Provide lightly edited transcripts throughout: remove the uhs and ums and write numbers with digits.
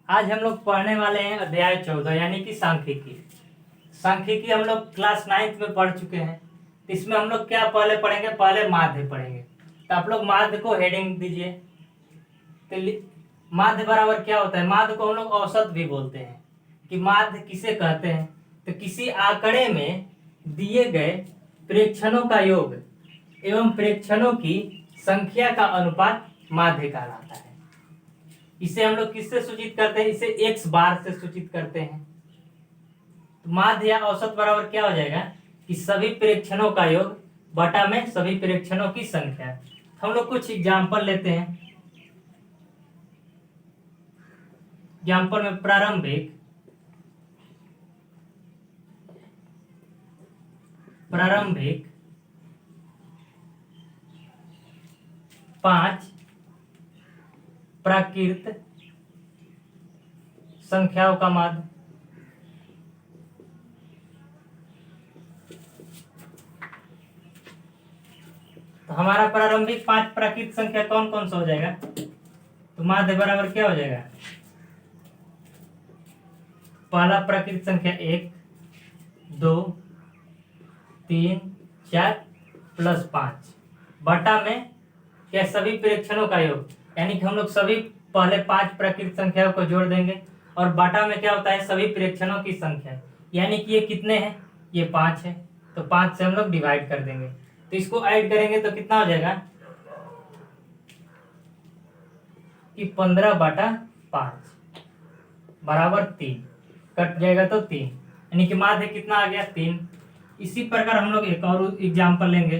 आज हम लोग पढ़ने वाले हैं अध्याय 14 यानी कि सांख्यिकी। सांख्यिकी हम लोग क्लास 9th में पढ़ चुके हैं। तो इसमें हम लोग क्या पहले पढ़ेंगे, पहले माध्य पढ़ेंगे। तो आप लोग माध्य को हेडिंग दीजिए। तो माध्य बराबर क्या होता है, माध्य को हम लोग औसत भी बोलते हैं। कि माध्य किसे कहते हैं, तो किसी आंकड़े में दिए गए प्रेक्षणों का योग एवं प्रेक्षणों की संख्या का अनुपात माध्य कहलाता है। इसे हम लोग किससे सूचित करते हैं, इसे एक्स बार से सूचित करते हैं। तो माध्य या औसत बराबर क्या हो जाएगा कि सभी प्रेक्षणों का योग बटा में सभी प्रेक्षणों की संख्या। तो हम लोग कुछ एग्जाम्पल लेते हैं। एग्जाम्पल में प्रारंभिक 5 प्राकृत संख्याओं का माध्य। तो हमारा प्रारंभिक 5 प्राकृत संख्या कौन कौन सा हो जाएगा, तो माध्य बराबर क्या हो जाएगा, पहला प्राकृत संख्या 1 2 3 4 प्लस 5 बटा में क्या सभी प्रेक्षणों का योग, यानी कि हम लोग सभी पहले 5 प्राकृत संख्याओं को जोड़ देंगे और बटा में क्या होता है सभी प्रेक्षणों की संख्या, यानी कि ये कितने हैं, ये 5 है। तो 5 से हम लोग डिवाइड कर देंगे, तो इसको ऐड करेंगे तो कितना हो जाएगा कि 15/5 बराबर 3, कट जाएगा तो 3, यानी कि माध्य कितना आ गया 3। इसी प्रकार हम लोग एक और एग्जाम्पल लेंगे।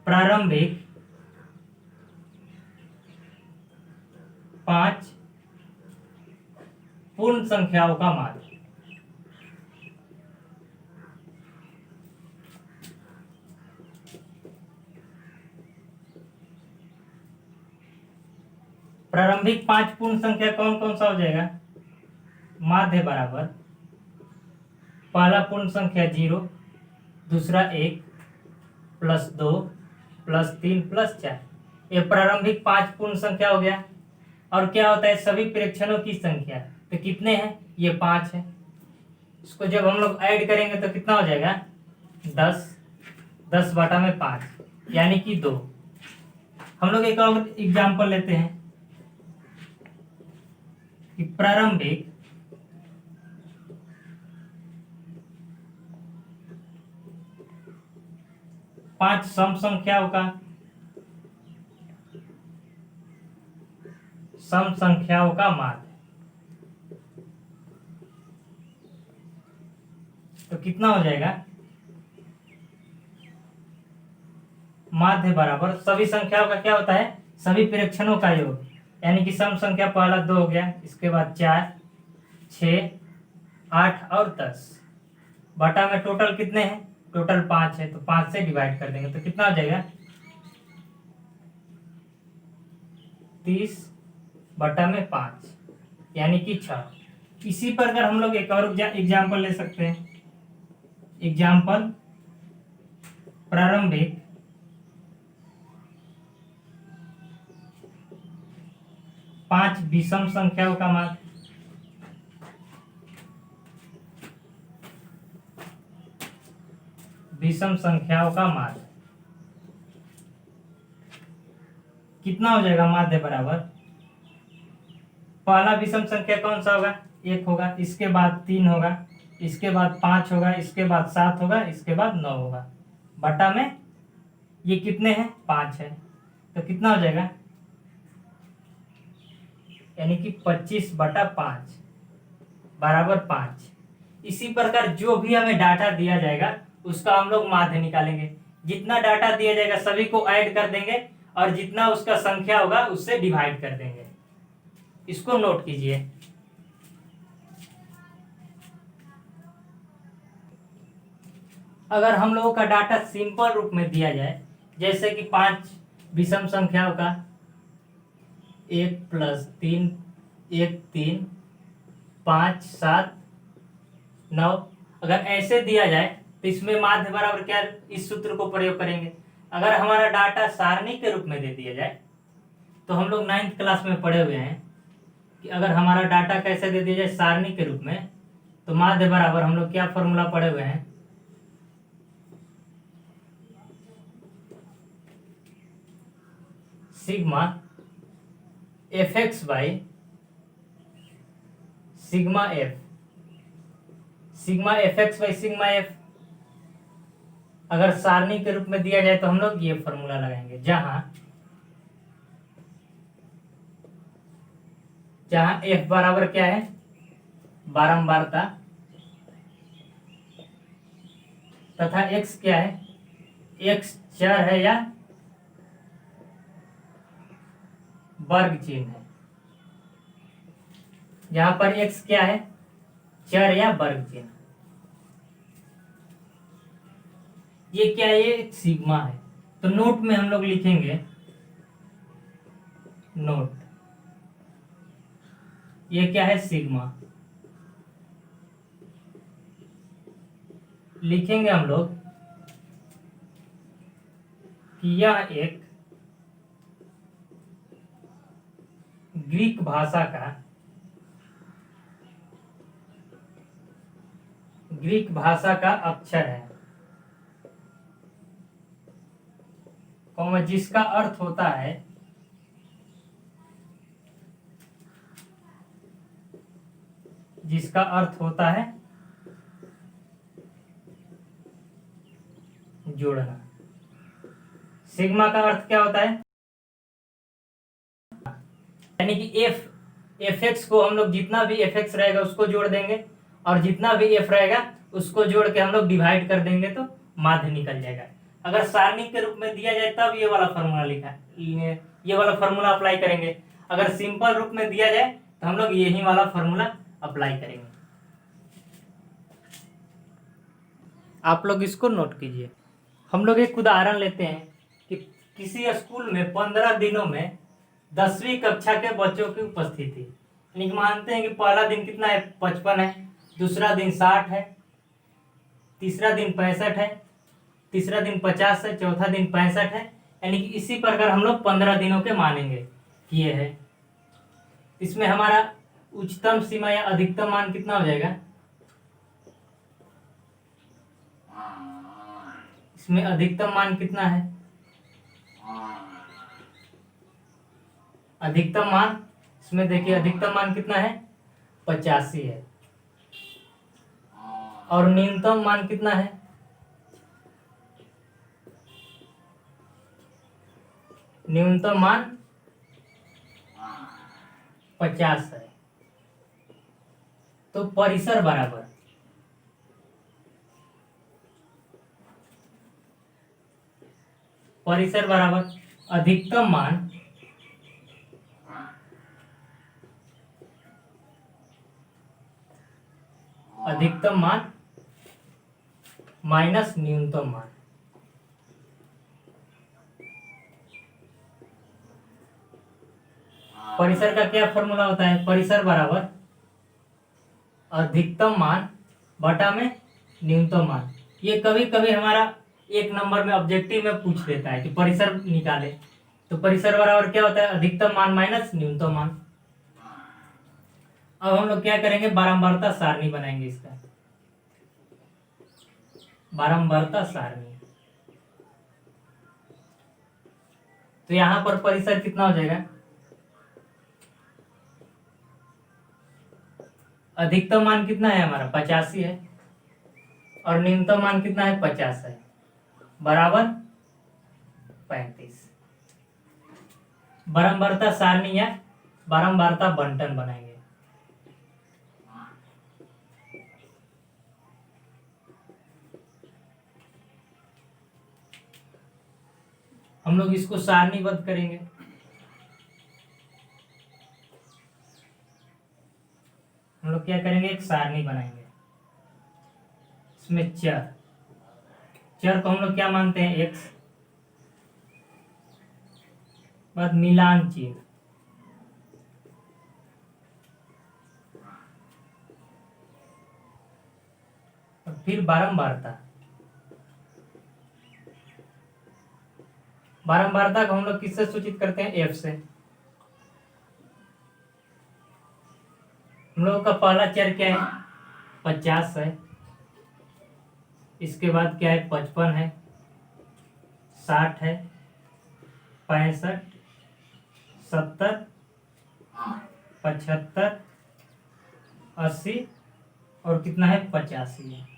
प्रारंभिक 5 पूर्ण संख्याओं का माध्य। प्रारंभिक 5 पूर्ण संख्या कौन कौन सा हो जाएगा, माध्य बराबर पहला पूर्ण संख्या 0, दूसरा 1 प्लस 2 प्लस 3 प्लस 4, ये प्रारंभिक 5 पूर्ण संख्या हो गया। और क्या होता है सभी प्रेक्षणों की संख्या, तो कितने हैं, ये 5 है। इसको जब हम लोग ऐड करेंगे तो कितना हो जाएगा 10 बटा में 5 यानी कि 2। हम लोग एक और एग्जाम्पल लेते हैं कि प्रारंभिक 5 सम संख्याओं का माध्य। तो कितना हो जाएगा, माध्य बराबर सभी संख्याओं का क्या होता है, सभी प्रेक्षणों का योग, यानी कि सम संख्या पहला 2 हो गया, इसके बाद 4 6 8 और 10 बटा में टोटल कितने हैं, टोटल 5 है। तो 5 से डिवाइड कर देंगे तो कितना हो जाएगा 30 बटा में 5 यानी कि 6। इसी प्रकार हम लोग एक और एग्जाम्पल ले सकते हैं। एग्जाम्पल प्रारंभिक 5 विषम संख्याओं का माध्य। विषम संख्याओं का माध्य कितना हो जाएगा, माध्य बराबर पहला विषम संख्या कौन सा होगा, 1 होगा, इसके बाद 3 होगा, इसके बाद 5 होगा, इसके बाद 7 होगा, इसके बाद 9 होगा, बटा में ये कितने हैं 5 है। तो कितना हो जाएगा, यानी कि 25/5 बराबर 5। इसी प्रकार जो भी हमें डाटा दिया जाएगा उसका हम लोग माध्य निकालेंगे। जितना डाटा दिया जाएगा सभी को ऐड कर देंगे और जितना उसका संख्या होगा उससे डिवाइड कर देंगे। इसको नोट कीजिए। अगर हम लोगों का डाटा सिंपल रूप में दिया जाए, जैसे कि 5 विषम संख्याओं का 1 + 3 1 3 5 7 9, अगर ऐसे दिया जाए तो इसमें माध्य बराबर क्या, इस सूत्र को प्रयोग करेंगे। अगर हमारा डाटा सारणी के रूप में दे दिया जाए तो हम लोग 9th क्लास में पढ़े हुए हैं कि अगर हमारा डाटा कैसे दे दिया जाए सारणी के रूप में, तो माध्य बराबर हम लोग क्या फॉर्मूला पढ़े हुए हैं, sigma F x by sigma F, sigma F x by sigma F. अगर सारणी के रूप में दिया जाए तो हम लोग ये फॉर्मूला लगाएंगे, जहां एफ बराबर क्या है, बारंबारता, तथा एक्स क्या है, एक्स चर है या वर्ग चिन्ह है। यहां पर एक्स क्या है, चर या वर्ग चिन्ह। ये क्या है, ये एक सिग्मा है। तो नोट में हम लोग लिखेंगे, नोट, ये क्या है, सिग्मा। लिखेंगे हम लोग कि यह एक ग्रीक भाषा का अक्षर है, जिसका अर्थ होता है जोड़ना। सिग्मा का अर्थ क्या होता है, यानी कि एफ एक्स को हम लोग जितना भी एफ एक्स रहेगा उसको जोड़ देंगे, और जितना भी एफ रहेगा उसको जोड़ के हम लोग डिवाइड कर देंगे तो माध्य निकल जाएगा। अगर सारणी के रूप में दिया जाए तब ये वाला फॉर्मूला ये वाला फॉर्मूला अप्लाई करेंगे। अगर सिंपल रूप में दिया जाए तो हम लोग यही वाला फॉर्मूला अप्लाई करेंगे। आप लोग इसको नोट कीजिए। हम लोग एक उदाहरण लेते हैं कि किसी स्कूल में 15 दिनों में 10वीं कक्षा के बच्चों की उपस्थिति, यानी मानते हैं कि पहला दिन कितना है, 55 है, दूसरा दिन 60 है, तीसरा दिन 65 है, तीसरा दिन 50 है, चौथा दिन 65 है, यानी कि इसी प्रकार हम लोग 15 दिनों के मानेंगे कि ये है। इसमें हमारा उच्चतम सीमा या अधिकतम मान कितना हो जाएगा, इसमें अधिकतम मान कितना है, अधिकतम मान, इसमें देखिए अधिकतम मान कितना है, 85 है, और न्यूनतम मान कितना है, न्यूनतम मान 50 है। तो परिसर बराबर अधिकतम मान माइनस न्यूनतम मान। परिसर का क्या फॉर्मूला होता है, परिसर बराबर अधिकतम मान बटा में न्यूनतम मान। ये कभी कभी हमारा 1 नंबर में ऑब्जेक्टिव में पूछ लेता है कि परिसर निकाले, तो परिसर बराबर क्या होता है, अधिकतम मान माइनस न्यूनतम मान। अब हम लोग क्या करेंगे, बारंबारता सारणी बनाएंगे। इसका बारंबारता सारणी, तो यहां पर परिसर कितना हो जाएगा, अधिकतम मान कितना है हमारा 85 है, और न्यूनतम मान कितना है 50 है, बराबर 35। बारंबारता सारणी या बारंबारता बंटन बनाएंगे। हम लोग इसको सारणीबद्ध करेंगे। हम लोग क्या करेंगे, एक सारणी बनाएंगे। इसमें चर को हम लोग क्या मानते हैं, एक्स, बाद मिलान चिन्ह, और फिर बारंबारता को हम लोग किससे सूचित करते हैं, एफ से। हम लोगों का पहला चर क्या है, 50 है। इसके बाद क्या है, 55 है, 60 है, 65, 70, 75, 80 और कितना है, 85 है।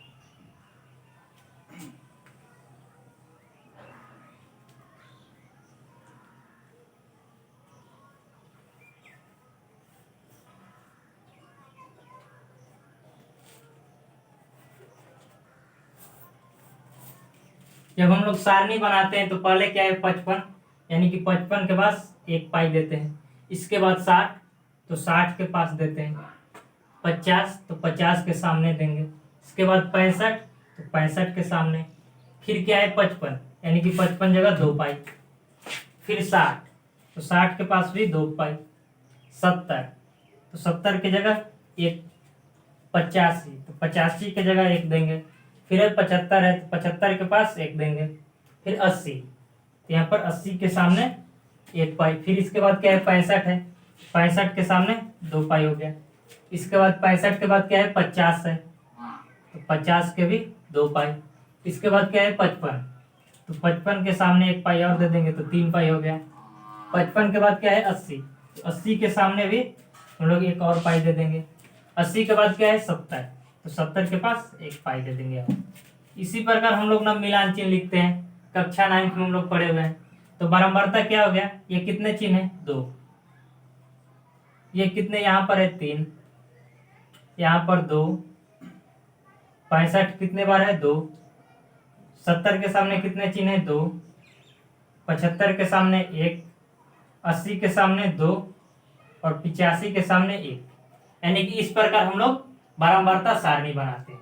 जब हम लोग सारणी बनाते हैं तो पहले क्या है, 55, यानी कि 55 के पास एक पाई देते हैं। इसके बाद 60, तो 60 के पास देते हैं। 50, तो 50 के सामने देंगे। इसके बाद 65, तो 65 के सामने। फिर क्या है, 55, यानी कि 55 जगह 2 पाई। फिर 60, तो 60 के पास भी 2 पाई। 70, तो 70 की जगह एक। 85, तो 85 की जगह एक देंगे। फिर 75 है, तो 75 के पास एक देंगे। फिर 80, तो यहाँ पर 80 के सामने एक पाई। फिर इसके बाद क्या है, 65 है, 65 के सामने 2 पाई हो गया। इसके बाद 65 के बाद क्या है, 50 है, तो 50 के भी 2 पाई। इसके बाद क्या है, 55, तो 55 के सामने एक पाई और दे देंगे, तो 3 पाई हो गया। 55 के बाद क्या है, 80, तो 80 के सामने भी हम लोग एक और पाई दे देंगे। 80 के बाद क्या है, 70, तो 70 के पास एक पाई दे देंगे। इसी प्रकार हम लोग ना मिलान चिन्ह लिखते हैं, कक्षा 9 में हम लोग पढ़े हुए हैं। तो बारंबारता क्या हो गया, ये कितने चिन्ह है, 2। ये कितने, यहाँ पर है 3, यहाँ पर 2। 65 कितने बार है, 2। 70 के सामने कितने चिन्ह है, 2। 75 के सामने 1। 80 के सामने 2 और 85 के सामने 1। यानी कि इस प्रकार हम लोग बारंबारता सारणी बनाते हैं।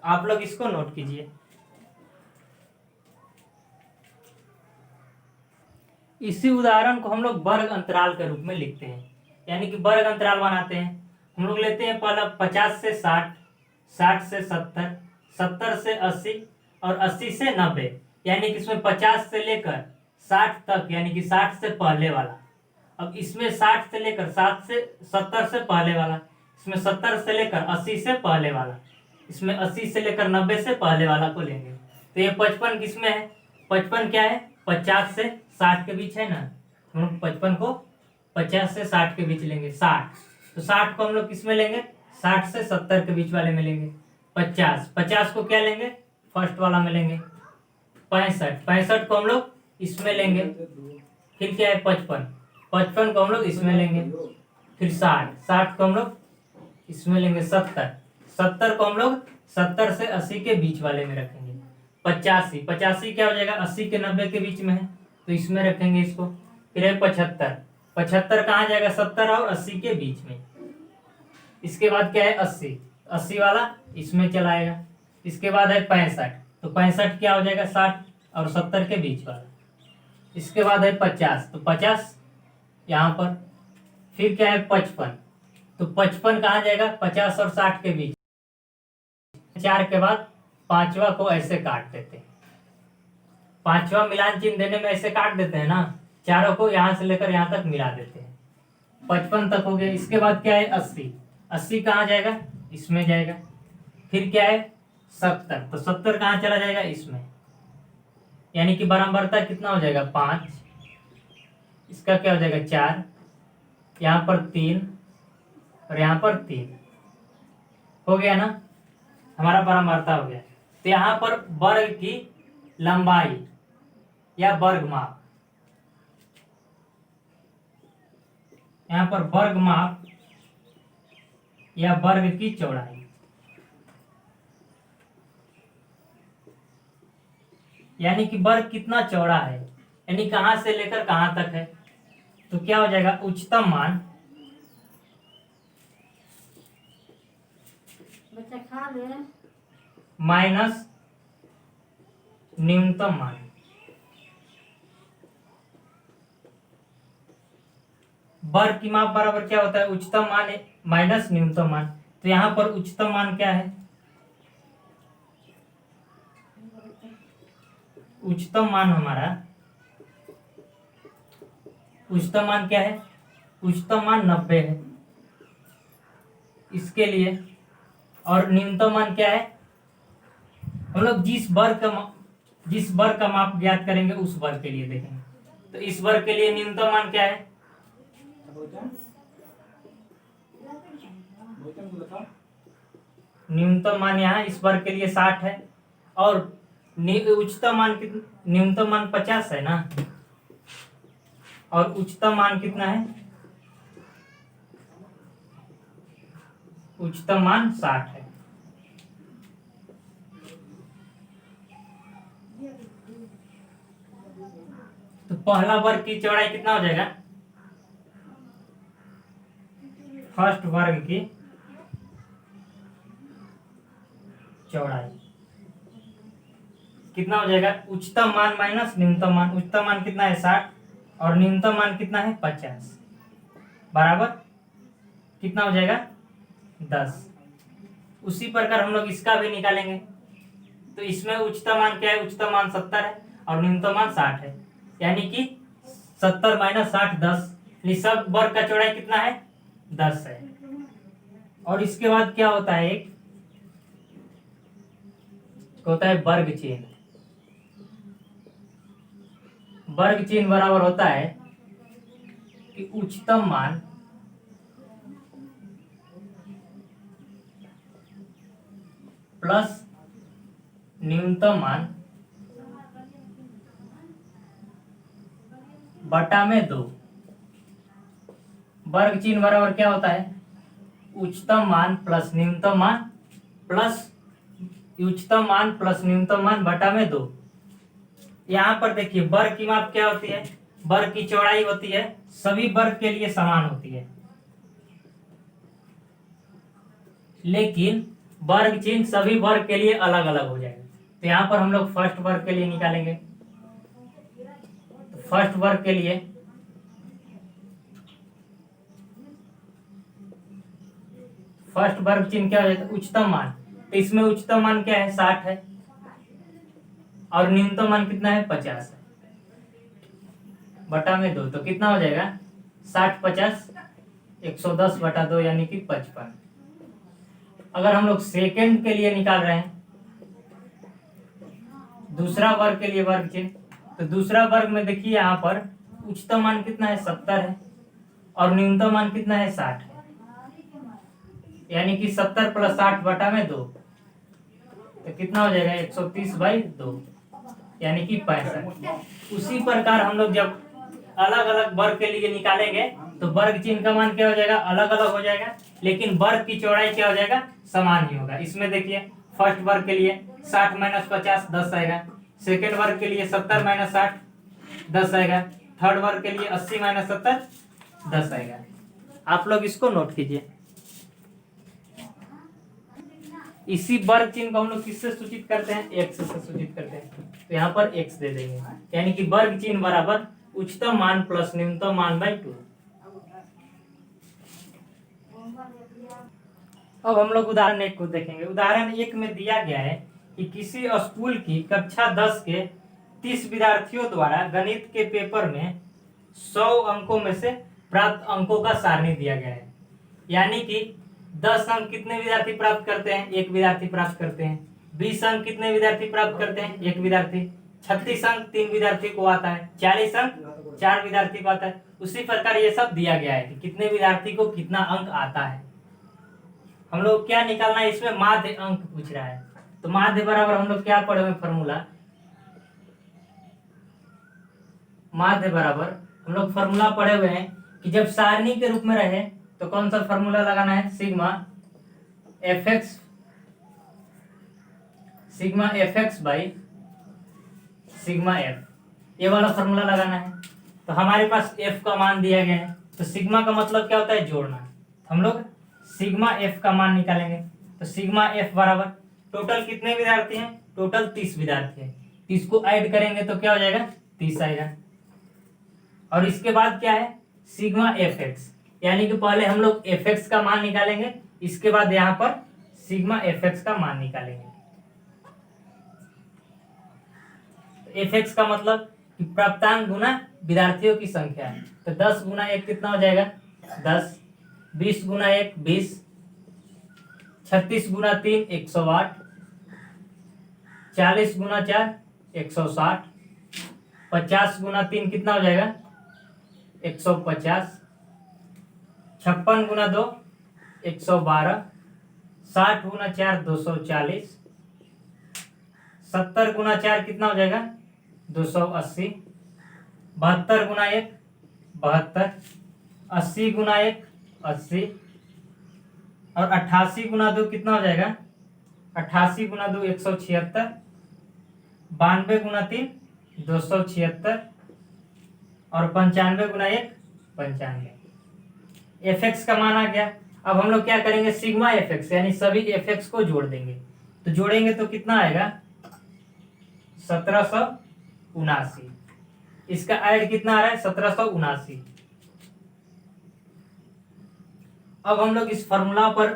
आप लोग इसको नोट कीजिए। इसी उदाहरण को हम लोग वर्ग अंतराल के रूप में लिखते हैं, यानी कि वर्ग अंतराल बनाते हैं। हम लोग लेते हैं पहला 50 से 60, 60 से 70, 70 से 80 और 80 से 90, यानी कि इसमें 50 से लेकर 60 तक, यानी कि 60 से पहले वाला। अब इसमें 60 से लेकर 7 से 70 से पहले वाला, इसमें 70 से लेकर 80 से पहले वाला, इसमें 80 से लेकर 90 से पहले वाला को लेंगे। तो ये 55 किसमें है, 55 क्या है, 50 से 60 के बीच है ना। हम लोग 55 को 50 से 60 के बीच लेंगे। 60, तो 60 को हम लोग किसमें लेंगे, 60 से 70 के बीच वाले में लेंगे। 50, 50 को क्या लेंगे, फर्स्ट वाला में लेंगे। 65, 65 को हम लोग इसमें लेंगे। फिर क्या है, 55, 55 को हम लोग इसमें लेंगे। फिर 60, 60 को हम लोग इसमें लेंगे। 70, 70 को हम लोग 70 से 80 के बीच वाले में रखेंगे। 85, 85 क्या हो जाएगा, 80 के 90 के बीच में है, तो इसमें रखेंगे इसको। फिर है 75, 75 कहाँ जाएगा, 70 और 80 के बीच में। इसके बाद क्या है, 80, 80 वाला इसमें चलाएगा। इसके बाद है 65, तो 65 क्या हो जाएगा, 60 और 70 के बीच वाला। इसके बाद है 50, तो 50 यहाँ पर। फिर क्या है 55, तो 55 कहाँ जाएगा, 50 और 60 के बीच। 4 के बाद 5वां को ऐसे काट देते हैं। 5वां मिलान चिन्ह देने में ऐसे काट देते हैं ना, चारों को यहां से लेकर यहां तक मिला देते हैं। 55 तक हो गया। इसके बाद क्या है, 80, 80 कहाँ जाएगा, इसमें जाएगा। फिर क्या है 70, तो 70 कहाँ चला जाएगा, इसमें। यानी कि बारंबारता कितना हो जाएगा, 5। इसका क्या हो जाएगा, 4। यहाँ पर 3 और यहाँ पर 3 हो गया ना, हमारा बारंबारता हो गया। तो यहाँ पर वर्ग की लंबाई या वर्ग माप, यहाँ पर वर्ग माप या वर्ग की चौड़ाई, यानी कि वर्ग कितना चौड़ा है, यानी कहां से लेकर कहां तक है। तो क्या हो जाएगा, उच्चतम मान माइनस न्यूनतम मान। वर्ग की माप बराबर क्या होता है, उच्चतम मान माइनस न्यूनतम मान। तो यहाँ पर उच्चतम मान क्या है, उच्चतम मान हमारा, उच्चतम मान क्या है, उच्चतम मान 90 है। इसके लिए, और न्यूनतम मान क्या है, हम लोग जिस वर्ग का माप ज्ञात करेंगे उस वर्ग के लिए देखेंगे। तो इस वर्ग के लिए न्यूनतम मान क्या है, न्यूनतम मान यहाँ इस वर्ग के लिए 60 है, और उच्चतम मान कितना, न्यूनतम मान 50 है ना, और उच्चतम मान कितना है, उच्चतम मान 60 है। तो पहला वर्ग की चौड़ाई कितना हो जाएगा, फर्स्ट वर्ग की चौड़ाई कितना हो जाएगा, उच्चतम मान माइनस न्यूनतम मान। उच्चतम मान कितना है 60 और न्यूनतम मान कितना है 50, बराबर कितना हो जाएगा 10। उसी प्रकार हम लोग इसका भी निकालेंगे। तो इसमें उच्चतम मान क्या है, उच्चतम मान 70 है और न्यूनतम मान 60 है, यानी कि 70 माइनस 60 10, सब वर्ग का चौड़ाई कितना है 10 है। और इसके बाद क्या होता है, एक होता है वर्ग चिन्ह। वर्ग चिन्ह बराबर होता है कि उच्चतम मान प्लस न्यूनतम मान बटा में 2। वर्ग चिन्ह बराबर क्या होता है, उच्चतम मान प्लस न्यूनतम मान प्लस उच्चतम मान प्लस न्यूनतम मान बटा में 2। यहाँ पर देखिए वर्ग की माप क्या होती है, वर्ग की चौड़ाई होती है, सभी वर्ग के लिए समान होती है, लेकिन वर्ग चिन्ह सभी वर्ग के लिए अलग अलग हो जाएगा। तो यहाँ पर हम लोग फर्स्ट वर्ग के लिए निकालेंगे। तो फर्स्ट वर्ग के लिए फर्स्ट वर्ग चिन्ह क्या हो जाता है, उच्चतम मान। तो इसमें उच्चतम मान क्या है 60 है और न्यूनतम मान कितना है 50 है, बटा में 2। तो कितना हो जाएगा 60 50 110 बटा 2 यानी कि 55। अगर हम लोग सेकंड के लिए निकाल रहे हैं, दूसरा वर्ग के लिए वर्ग चिन्ह, तो दूसरा वर्ग में देखिए यहाँ पर उच्चतम मान कितना है 70 है और न्यूनतम मान कितना है 60 है, यानी कि 70 प्लस 60 बटा में 2। तो कितना हो जाएगा 130/2 यानी कि 65। उसी प्रकार हम लोग जब अलग अलग वर्ग के लिए निकालेंगे तो वर्ग चिन्ह का मान क्या हो जाएगा, अलग अलग हो जाएगा, लेकिन वर्ग की चौड़ाई क्या हो जाएगा, समान ही होगा। इसमें देखिए फर्स्ट वर्ग के लिए 60 माइनस 50 10 आएगा, सेकेंड वर्ग के लिए 70 माइनस 60 10 आएगा, थर्ड वर्ग के लिए 80 माइनस 70 10 आएगा। आप लोग इसको नोट कीजिए। इसी वर्ग चिन्ह को हम लोग किससे सूचित करते हैं, एक्स से सूचित करते हैं। तो यहाँ पर एक्स दे देंगे, यानी कि वर्ग चिन्ह बराबर उच्चतम मान प्लस न्यूनतम मान बाई 2। अब हम लोग उदाहरण 1 को देखेंगे। उदाहरण 1 में दिया गया है कि किसी स्कूल की कक्षा 10 के 30 विद्यार्थियों द्वारा गणित के पेपर में 100 अंकों में से प्राप्त अंकों का सारणी दिया गया है। यानी कि 10 अंक कितने विद्यार्थी प्राप्त करते हैं, एक विद्यार्थी प्राप्त करते हैं। 20 अंक कितने विद्यार्थी प्राप्त करते हैं, एक विद्यार्थी। 36 अंक 3 विद्यार्थी को आता है। 40 अंक 4 विद्यार्थी को आता है। उसी प्रकार ये सब दिया गया है कि कितने विद्यार्थी को कितना अंक आता है। हम लोग क्या निकालना है, इसमें माध्य अंक पूछ रहा है। तो माध्य बराबर हम लोग क्या पढ़े हुए फॉर्मूला, माध्य बराबर हम लोग फॉर्मूला पढ़े हुए हैं कि जब सारणी के रूप में रहे तो कौन सा फॉर्मूला लगाना है, sigma F x by sigma F, ये वाला फॉर्मूला लगाना है। तो हमारे पास एफ का मान दिया गया है, तो सिग्मा का मतलब क्या होता है, जोड़ना। तो हम लोग सिग्मा एफ का मान निकालेंगे। तो सिग्मा एफ बराबर टोटल कितने विद्यार्थी हैं, टोटल 30 विद्यार्थी हैं। 30 को ऐड करेंगे तो क्या हो जाएगा 30 आएगा। और इसके बाद क्या है, सिग्मा एफ एक्स, यानी कि पहले हम लोग एफ एक्स का मान निकालेंगे, इसके बाद यहाँ पर सिग्मा एफ एक्स का मान निकालेंगे। एफ एक्स का मतलब कि प्राप्तांक गुना विद्यार्थियों की संख्या है। तो 10 गुना 1 कितना हो जाएगा 10, 20 गुना 1 20, 36 गुना 3 108, 40 गुना 4 160, 50 गुना 3 कितना हो जाएगा 150, 56 गुना 2 112, 60 गुना 4 240, 70 गुना 4 कितना हो जाएगा 280, 72 गुना 1 72, 80 गुना 1 80, और 88 गुना 2 कितना हो जाएगा 88 गुना 2 176, 92 गुना 3 276, और 95 गुना 1 95। एफ एक्स का मान आ गया। अब हम लोग क्या करेंगे, सिग्मा एफ एक्स यानी सभी एफ एक्स को जोड़ देंगे। तो जोड़ेंगे तो कितना आएगा 1779। इसका ऐड कितना आ रहा है 1779। अब हम लोग इस फॉर्मूला पर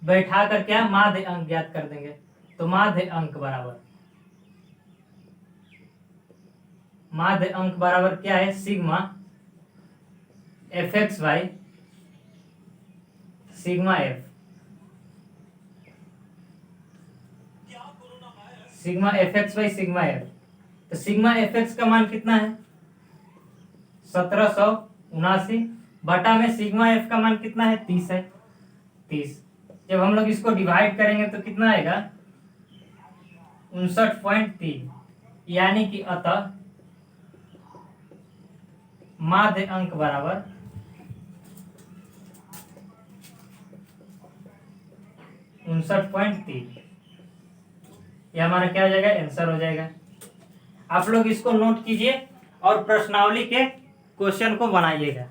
बैठा कर क्या माध्य अंक ज्ञात कर देंगे। तो माध्य अंक बराबर क्या है, sigma F x by sigma F, sigma F x by sigma F. तो सिग्मा एफ एक्स का मान कितना है 1779 बटा में सिग्मा एफ का मान कितना है 30 है 30। जब हम लोग इसको डिवाइड करेंगे तो कितना आएगा 59.3, यानी कि अतः माध्य अंक बराबर 59.3। यह हमारा क्या हो जाएगा आंसर हो जाएगा। आप लोग इसको नोट कीजिए और प्रश्नावली के क्वेश्चन को बनाइएगा।